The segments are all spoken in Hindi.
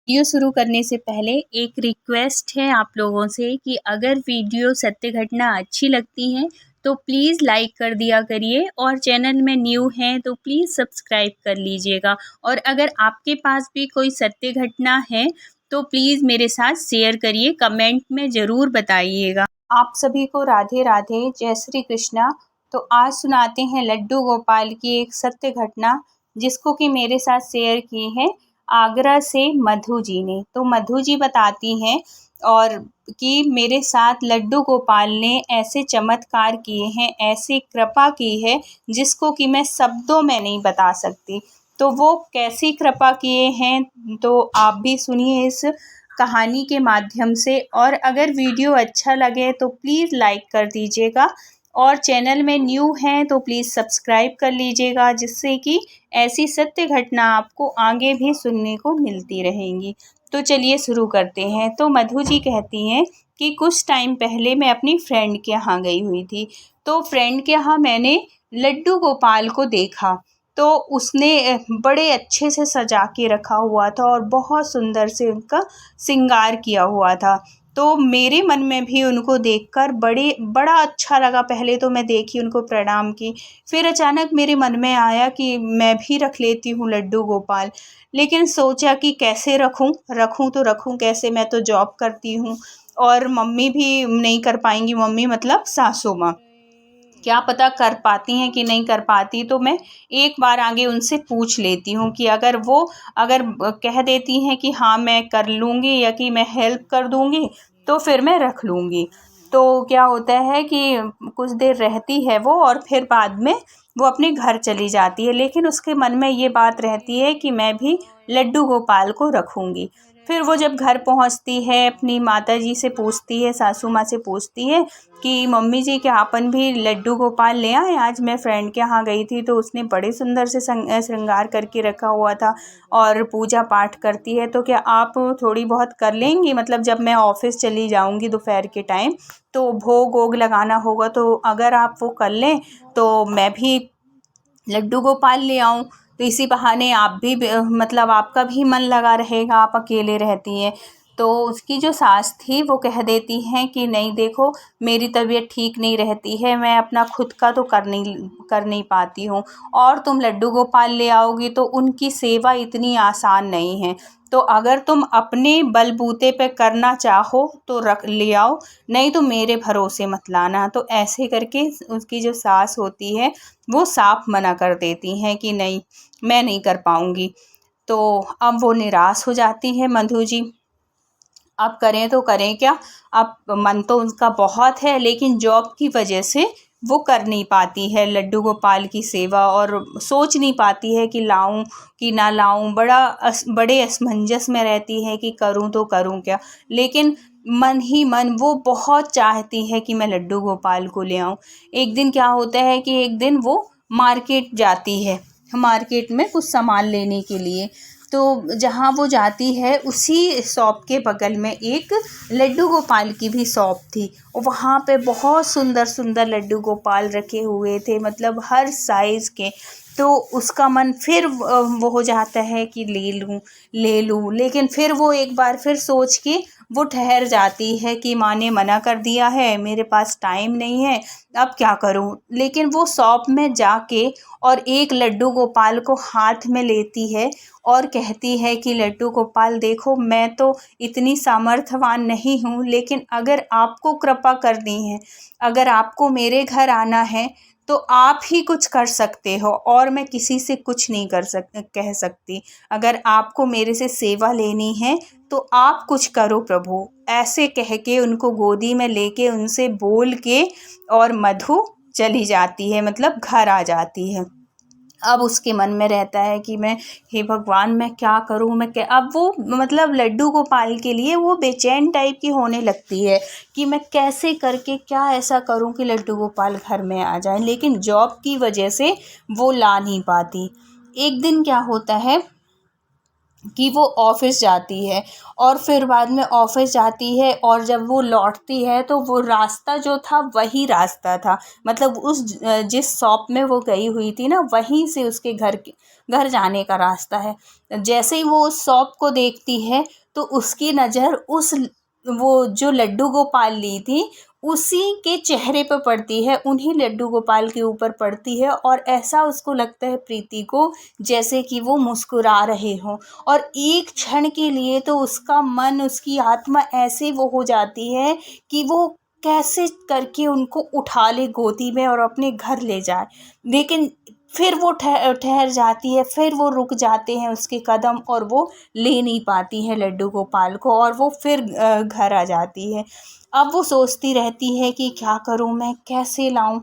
वीडियो शुरू करने से पहले एक रिक्वेस्ट है आप लोगों से कि अगर वीडियो सत्य घटना अच्छी लगती हैं तो प्लीज़ लाइक कर दिया करिए और चैनल में न्यू हैं तो प्लीज़ सब्सक्राइब कर लीजिएगा। और अगर आपके पास भी कोई सत्य घटना है तो प्लीज़ मेरे साथ शेयर करिए, कमेंट में ज़रूर बताइएगा। आप सभी को राधे राधे, जय श्री कृष्णा। तो आज सुनाते हैं लड्डू गोपाल की एक सत्य घटना, जिसको कि मेरे साथ शेयर की है आगरा से मधु जी ने। तो मधु जी बताती हैं और कि मेरे साथ लड्डू गोपाल ने ऐसे चमत्कार किए हैं, ऐसी कृपा की है जिसको कि मैं शब्दों में नहीं बता सकती। तो वो कैसी कृपा किए हैं तो आप भी सुनिए इस कहानी के माध्यम से। और अगर वीडियो अच्छा लगे तो प्लीज़ लाइक कर दीजिएगा और चैनल में न्यू हैं तो प्लीज़ सब्सक्राइब कर लीजिएगा, जिससे कि ऐसी सत्य घटना आपको आगे भी सुनने को मिलती रहेंगी। तो चलिए शुरू करते हैं। तो मधु जी कहती हैं कि कुछ टाइम पहले मैं अपनी फ्रेंड के यहाँ गई हुई थी। तो फ्रेंड के यहाँ मैंने लड्डू गोपाल को देखा। तो उसने बड़े अच्छे से सजा के रखा हुआ था और बहुत सुंदर से उनका श्रृंगार किया हुआ था। तो मेरे मन में भी उनको देखकर बड़ा अच्छा लगा। पहले तो मैं देखी, उनको प्रणाम की, फिर अचानक मेरे मन में आया कि मैं भी रख लेती हूँ लड्डू गोपाल। लेकिन सोचा कि कैसे रखूँ तो रखूँ कैसे, मैं तो जॉब करती हूँ और मम्मी भी नहीं कर पाएंगी, मम्मी मतलब सासू माँ, क्या पता कर पाती हैं कि नहीं कर पाती। तो मैं एक बार आगे उनसे पूछ लेती हूँ कि अगर कह देती हैं कि हाँ मैं कर लूँगी या कि मैं हेल्प कर दूँगी तो फिर मैं रख लूँगी। तो क्या होता है कि कुछ देर रहती है वो और फिर बाद में वो अपने घर चली जाती है, लेकिन उसके मन में ये बात रहती है कि मैं भी लड्डू गोपाल को रखूँगी। फिर वो जब घर पहुंचती है अपनी माता जी से पूछती है, सासू माँ से पूछती है कि मम्मी जी क्या अपन भी लड्डू गोपाल ले आए, आज मैं फ्रेंड के यहाँ गई थी तो उसने बड़े सुंदर से श्रृंगार करके रखा हुआ था और पूजा पाठ करती है, तो क्या आप थोड़ी बहुत कर लेंगी, मतलब जब मैं ऑफिस चली जाऊँगी दोपहर के टाइम तो भोग वोग लगाना होगा, तो अगर आप वो कर लें तो मैं भी लड्डू गोपाल ले आऊं, तो इसी बहाने आप भी मतलब आपका भी मन लगा रहेगा, आप अकेले रहती हैं। तो उसकी जो सास थी वो कह देती हैं कि नहीं देखो, मेरी तबीयत ठीक नहीं रहती है, मैं अपना खुद का तो कर नहीं पाती हूँ, और तुम लड्डू गोपाल ले आओगी तो उनकी सेवा इतनी आसान नहीं है। तो अगर तुम अपने बलबूते पे करना चाहो तो रख ले आओ, नहीं तो मेरे भरोसे मत लाना। तो ऐसे करके उसकी जो सास होती है वो साफ मना कर देती हैं कि नहीं मैं नहीं कर पाऊँगी। तो अब वो निराश हो जाती है मधु जी। अब करें तो करें क्या, अब मन तो उनका बहुत है लेकिन जॉब की वजह से वो कर नहीं पाती है लड्डू गोपाल की सेवा, और सोच नहीं पाती है कि लाऊं कि ना लाऊं, बड़े असमंजस में रहती है कि करूं तो करूं क्या। लेकिन मन ही मन वो बहुत चाहती है कि मैं लड्डू गोपाल को ले आऊं। एक दिन क्या होता है कि एक दिन वो मार्केट जाती है, मार्केट में कुछ सामान लेने के लिए। तो जहाँ वो जाती है उसी शॉप के बगल में एक लड्डू गोपाल की भी शॉप थी, और वहाँ पे बहुत सुंदर सुंदर लड्डू गोपाल रखे हुए थे, मतलब हर साइज़ के। तो उसका मन फिर वो हो जाता है कि ले लूँ, लेकिन फिर वो एक बार फिर सोच के वो ठहर जाती है कि माँ ने मना कर दिया है, मेरे पास टाइम नहीं है, अब क्या करूँ। लेकिन वो शॉप में जाके और एक लड्डू गोपाल को हाथ में लेती है और कहती है कि लड्डू गोपाल देखो, मैं तो इतनी सामर्थ्यवान नहीं हूँ, लेकिन अगर आपको कृपा करनी है, अगर आपको मेरे घर आना है तो आप ही कुछ कर सकते हो और मैं किसी से कुछ नहीं कह सकती। अगर आपको मेरे से सेवा लेनी है तो आप कुछ करो प्रभु, ऐसे कह के उनको गोदी में लेके उनसे बोल के और मधु चली जाती है, मतलब घर आ जाती है। अब उसके मन में रहता है कि मैं, हे भगवान मैं क्या करूं, मैं क्या, अब वो मतलब लड्डू गोपाल के लिए वो बेचैन टाइप की होने लगती है कि मैं कैसे करके क्या ऐसा करूं कि लड्डू गोपाल घर में आ जाए, लेकिन जॉब की वजह से वो ला नहीं पाती। एक दिन क्या होता है कि वो ऑफिस जाती है और फिर बाद में ऑफिस जाती है और जब वो लौटती है तो वो रास्ता जो था वही रास्ता था, मतलब जिस शॉप में वो गई हुई थी ना, वहीं से उसके घर घर जाने का रास्ता है। जैसे ही वो उस शॉप को देखती है तो उसकी नज़र उस वो जो लड्डू गोपाल ली थी उसी के चेहरे पर पड़ती है, उन्हीं लड्डू गोपाल के ऊपर पड़ती है और ऐसा उसको लगता है प्रीति को जैसे कि वो मुस्कुरा रहे हों। और एक क्षण के लिए तो उसका मन, उसकी आत्मा ऐसे वो हो जाती है कि वो कैसे करके उनको उठा ले गोदी में और अपने घर ले जाए। लेकिन फिर वो ठहर जाती है, फिर वो रुक जाते हैं उसके कदम और वो ले नहीं पाती है लड्डू गोपाल को और वो फिर घर आ जाती है। अब वो सोचती रहती है कि क्या करूं मैं, कैसे लाऊं,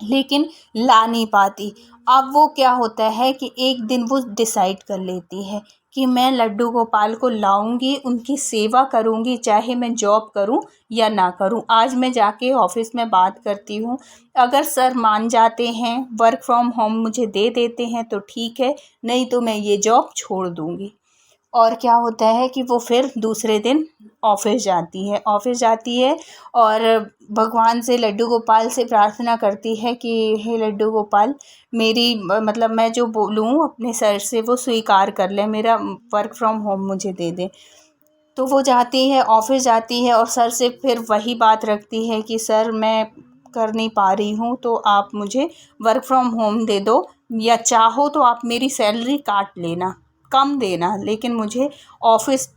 लेकिन ला नहीं पाती। अब वो क्या होता है कि एक दिन वो डिसाइड कर लेती है कि मैं लड्डू गोपाल को लाऊंगी, उनकी सेवा करूंगी, चाहे मैं जॉब करूं या ना करूं। आज मैं जाके ऑफिस में बात करती हूँ, अगर सर मान जाते हैं, वर्क फ्रॉम होम मुझे दे देते हैं तो ठीक है, नहीं तो मैं ये जॉब छोड़ दूंगी। और क्या होता है कि वो फिर दूसरे दिन ऑफिस जाती है और भगवान से, लड्डू गोपाल से प्रार्थना करती है कि हे लड्डू गोपाल, मेरी मतलब मैं जो बोलूँ अपने सर से वो स्वीकार कर ले, मेरा वर्क फ्रॉम होम मुझे दे दे। तो वो जाती है, ऑफिस जाती है और सर से फिर वही बात रखती है कि सर मैं कर नहीं पा रही हूँ, तो आप मुझे वर्क फ्रॉम होम दे दो, या चाहो तो आप मेरी सैलरी काट लेना, कम देना, लेकिन मुझे ऑफिस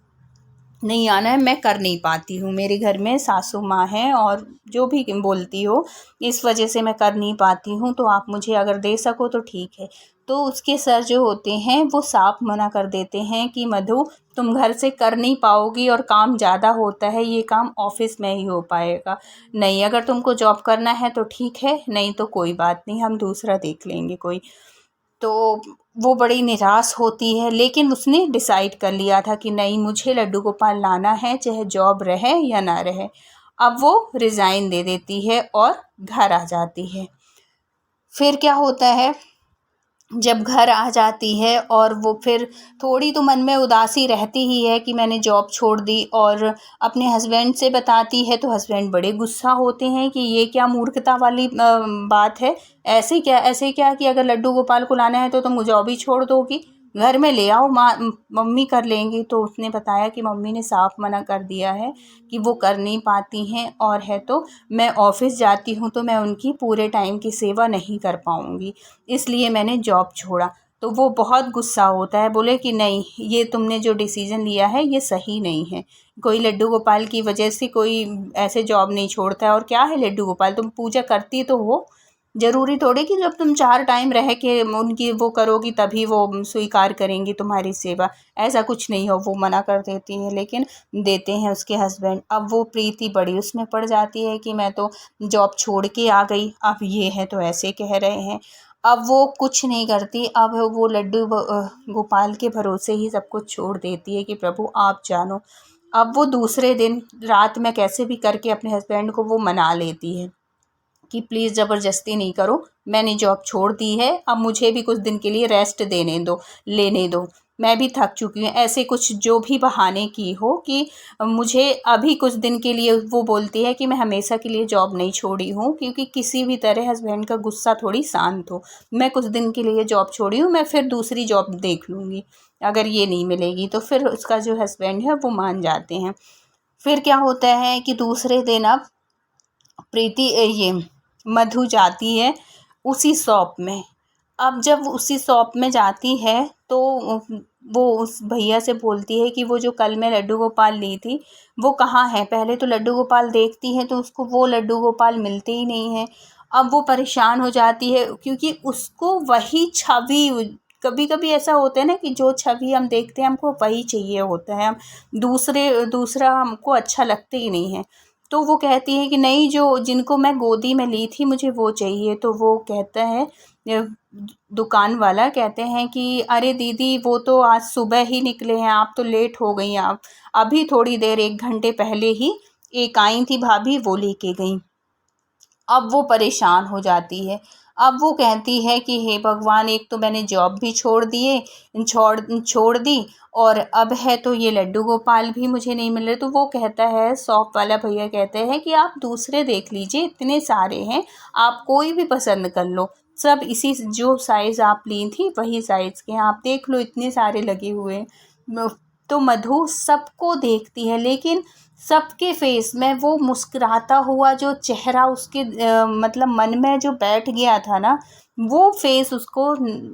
नहीं आना है, मैं कर नहीं पाती हूँ, मेरे घर में सासू माँ हैं और जो भी बोलती हो, इस वजह से मैं कर नहीं पाती हूँ, तो आप मुझे अगर दे सको तो ठीक है। तो उसके सर जो होते हैं वो साफ मना कर देते हैं कि मधु, तुम घर से कर नहीं पाओगी और काम ज़्यादा होता है, ये काम ऑफिस में ही हो पाएगा। नहीं, अगर तुमको जॉब करना है तो ठीक है, नहीं तो कोई बात नहीं, हम दूसरा देख लेंगे कोई। तो वो बड़ी निराश होती है, लेकिन उसने डिसाइड कर लिया था कि नहीं, मुझे लड्डू गोपाल लाना है, चाहे जॉब रहे या ना रहे। अब वो रिज़ाइन दे देती है और घर आ जाती है। फिर क्या होता है, जब घर आ जाती है और वो फिर थोड़ी तो मन में उदासी रहती ही है कि मैंने जॉब छोड़ दी, और अपने हस्बैंड से बताती है तो हस्बैंड बड़े गुस्सा होते हैं कि ये क्या मूर्खता वाली बात है, ऐसे क्या कि अगर लड्डू गोपाल को लाना है तो तुम जॉब ही छोड़ दोगी, घर में ले आओ, माँ मम्मी कर लेंगी। तो उसने बताया कि मम्मी ने साफ मना कर दिया है कि वो कर नहीं पाती हैं, और है तो मैं ऑफिस जाती हूँ तो मैं उनकी पूरे टाइम की सेवा नहीं कर पाऊँगी, इसलिए मैंने जॉब छोड़ा। तो वो बहुत गुस्सा होता है, बोले कि नहीं, ये तुमने जो डिसीज़न लिया है ये सही नहीं है, कोई लड्डू गोपाल की वजह से कोई ऐसे जॉब नहीं छोड़ता है। और क्या है लड्डू गोपाल, तुम पूजा करती तो हो, ज़रूरी थोड़ी कि जब तुम 4 टाइम रह के उनकी वो करोगी तभी वो स्वीकार करेंगी तुम्हारी सेवा, ऐसा कुछ नहीं हो। वो मना कर देती है, लेकिन देते हैं उसके हस्बैंड। अब वो प्रीति बड़ी उसमें पड़ जाती है कि मैं तो जॉब छोड़ के आ गई, अब ये है तो ऐसे कह रहे हैं। अब वो कुछ नहीं करती, अब वो लड्डू गोपाल के भरोसे ही सब कुछ छोड़ देती है कि प्रभु आप जानो। अब वो दूसरे दिन रात में कैसे भी करके अपने हस्बैंड को वो मना लेती है कि प्लीज़ ज़बरदस्ती नहीं करो, मैंने जॉब छोड़ दी है, अब मुझे भी कुछ दिन के लिए रेस्ट देने दो, लेने दो, मैं भी थक चुकी हूँ। ऐसे कुछ जो भी बहाने की हो कि मुझे अभी कुछ दिन के लिए, वो बोलती है कि मैं हमेशा के लिए जॉब नहीं छोड़ी हूँ, क्योंकि किसी भी तरह हस्बैंड का गुस्सा थोड़ी शांत हो। मैं कुछ दिन के लिए जॉब छोड़ी हूँ, मैं फिर दूसरी जॉब देख लूँगी, अगर ये नहीं मिलेगी तो। फिर उसका जो हस्बैंड है वो मान जाते हैं। फिर क्या होता है कि दूसरे दिन अब प्रीति ये मधु जाती है उसी शॉप में। अब जब उसी शॉप में जाती है तो वो उस भैया से बोलती है कि वो जो कल मैं लड्डू गोपाल ली थी वो कहाँ है। पहले तो लड्डू गोपाल देखती है तो उसको वो लड्डू गोपाल मिलते ही नहीं हैं। अब वो परेशान हो जाती है, क्योंकि उसको वही छवि, कभी कभी ऐसा होता है ना कि जो छवि हम देखते हैं हमको वही चाहिए होता है, हम दूसरा हमको अच्छा लगता ही नहीं है। तो वो कहती है कि नहीं, जो जिनको मैं गोदी में ली थी मुझे वो चाहिए। तो वो कहता है, दुकान वाला कहते हैं कि अरे दीदी, वो तो आज सुबह ही निकले हैं, आप तो लेट हो गई, आप अभी थोड़ी देर 1 घंटे पहले ही एक आई थी भाभी, वो लेके गई। अब वो परेशान हो जाती है। अब वो कहती है कि हे भगवान, एक तो मैंने जॉब भी छोड़ दी, और अब है तो ये लड्डू गोपाल भी मुझे नहीं मिल रहे। तो वो कहता है, शॉप वाला भैया कहते हैं कि आप दूसरे देख लीजिए, इतने सारे हैं, आप कोई भी पसंद कर लो। सब इसी जो साइज़ आप ली थी वही साइज़ के हैं। आप देख लो इतने सारे लगे हुए हैं। तो मधु सबको देखती है, लेकिन सबके फेस में वो मुस्कुराता हुआ जो चेहरा उसके मतलब मन में जो बैठ गया था ना, वो फेस उसको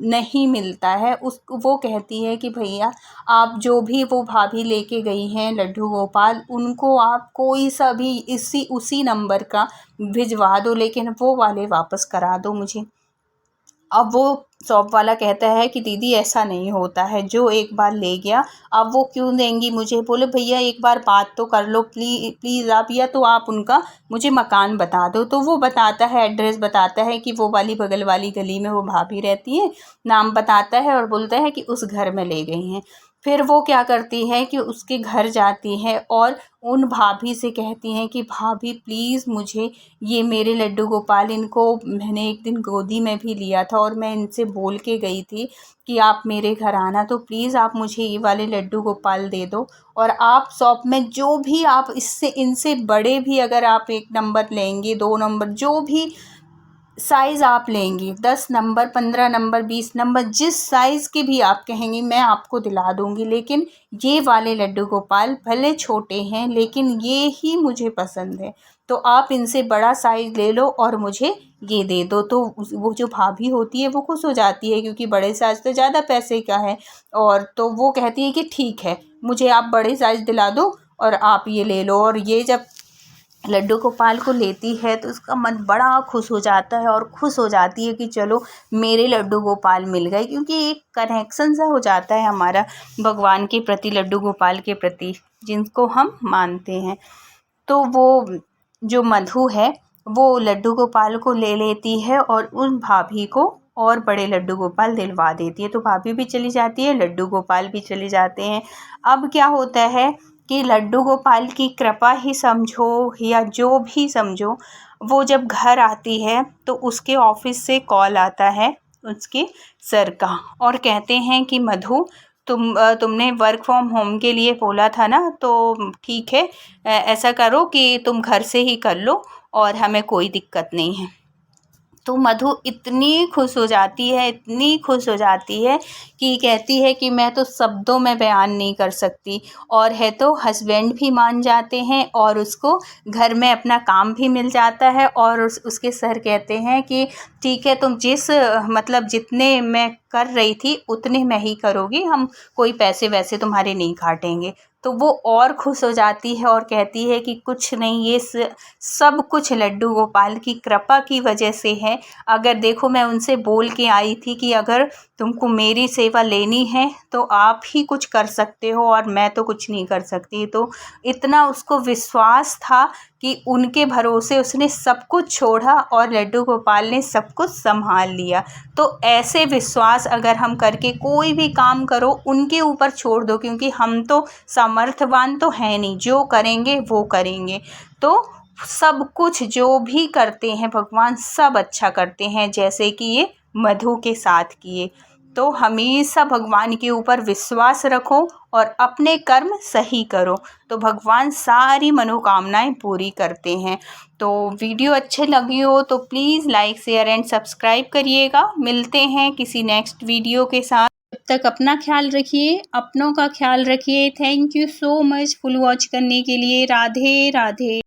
नहीं मिलता है। वो कहती है कि भैया आप जो भी वो भाभी लेके गई हैं लड्डू गोपाल, उनको आप कोई सा भी उसी नंबर का भिजवा दो, लेकिन वो वाले वापस करा दो मुझे। अब वो शॉप वाला कहता है कि दीदी ऐसा नहीं होता है, जो एक बार ले गया अब वो क्यों देंगी मुझे। बोले भैया एक बार बात तो कर लो प्लीज़ आप, या तो आप उनका मुझे मकान बता दो। तो वो बताता है, एड्रेस बताता है कि वो वाली बगल वाली गली में वो भाभी रहती है, नाम बताता है और बोलता है कि उस घर में ले गई हैं। फिर वो क्या करती है कि उसके घर जाती है और उन भाभी से कहती हैं कि भाभी प्लीज़ मुझे ये मेरे लड्डू गोपाल, इनको मैंने एक दिन गोदी में भी लिया था और मैं इनसे बोल के गई थी कि आप मेरे घर आना, तो प्लीज़ आप मुझे ये वाले लड्डू गोपाल दे दो। और आप शॉप में जो भी आप इससे इनसे बड़े भी अगर आप 1 नंबर लेंगे, 2 नंबर, जो भी साइज़ आप लेंगी, 10 नंबर, 15 नंबर, 20 नंबर, जिस साइज़ के भी आप कहेंगी मैं आपको दिला दूँगी। लेकिन ये वाले लड्डू गोपाल भले छोटे हैं लेकिन ये ही मुझे पसंद है, तो आप इनसे बड़ा साइज़ ले लो और मुझे ये दे दो। तो वो जो भाभी होती है वो खुश हो जाती है, क्योंकि बड़े साइज़ तो ज़्यादा पैसे का है। और तो वो कहती है कि ठीक है, मुझे आप बड़े साइज़ दिला दो और आप ये ले लो। और ये जब लड्डू गोपाल को लेती है तो उसका मन बड़ा खुश हो जाता है और खुश हो जाती है कि चलो मेरे लड्डू गोपाल मिल गए, क्योंकि एक कनेक्शन सा हो जाता है हमारा भगवान के प्रति, लड्डू गोपाल के प्रति, जिनको हम मानते हैं। तो वो जो मधु है वो लड्डू गोपाल को ले लेती है और उन भाभी को और बड़े लड्डू गोपाल दिलवा देती है। तो भाभी भी चली जाती है, लड्डू गोपाल भी चले जाते हैं। अब क्या होता है कि लड्डू गोपाल की कृपा ही समझो या जो भी समझो, वो जब घर आती है तो उसके ऑफिस से कॉल आता है उसके सर का, और कहते हैं कि मधु तुमने वर्क फ्रॉम होम के लिए बोला था ना, तो ठीक है, ऐसा करो कि तुम घर से ही कर लो और हमें कोई दिक्कत नहीं है। तो मधु इतनी खुश हो जाती है, इतनी खुश हो जाती है कि कहती है कि मैं तो शब्दों में बयान नहीं कर सकती। और है तो हस्बैंड भी मान जाते हैं और उसको घर में अपना काम भी मिल जाता है। और उसके सर कहते हैं कि ठीक है, तुम मतलब जितने मैं कर रही थी उतने मैं ही करोगी, हम कोई पैसे वैसे तुम्हारे नहीं काटेंगे। तो वो और खुश हो जाती है और कहती है कि कुछ नहीं, ये सब कुछ लड्डू गोपाल की कृपा की वजह से है। अगर देखो मैं उनसे बोल के आई थी कि अगर तुमको मेरी सेवा लेनी है तो आप ही कुछ कर सकते हो और मैं तो कुछ नहीं कर सकती। तो इतना उसको विश्वास था कि उनके भरोसे उसने सब कुछ छोड़ा और लड्डू गोपाल ने सब कुछ संभाल लिया। तो ऐसे विश्वास अगर हम करके कोई भी काम करो उनके ऊपर छोड़ दो, क्योंकि हम तो समर्थवान तो है नहीं, जो करेंगे वो करेंगे। तो सब कुछ जो भी करते हैं भगवान सब अच्छा करते हैं, जैसे कि ये मधु के साथ किए। तो हमेशा भगवान के ऊपर विश्वास रखो और अपने कर्म सही करो, तो भगवान सारी मनोकामनाएं पूरी करते हैं। तो वीडियो अच्छे लगी हो तो please like share and subscribe करिएगा। मिलते हैं किसी नेक्स्ट वीडियो के साथ। तब तक अपना ख्याल रखिए, अपनों का ख्याल रखिए। Thank you so much full watch करने के लिए। राधे राधे।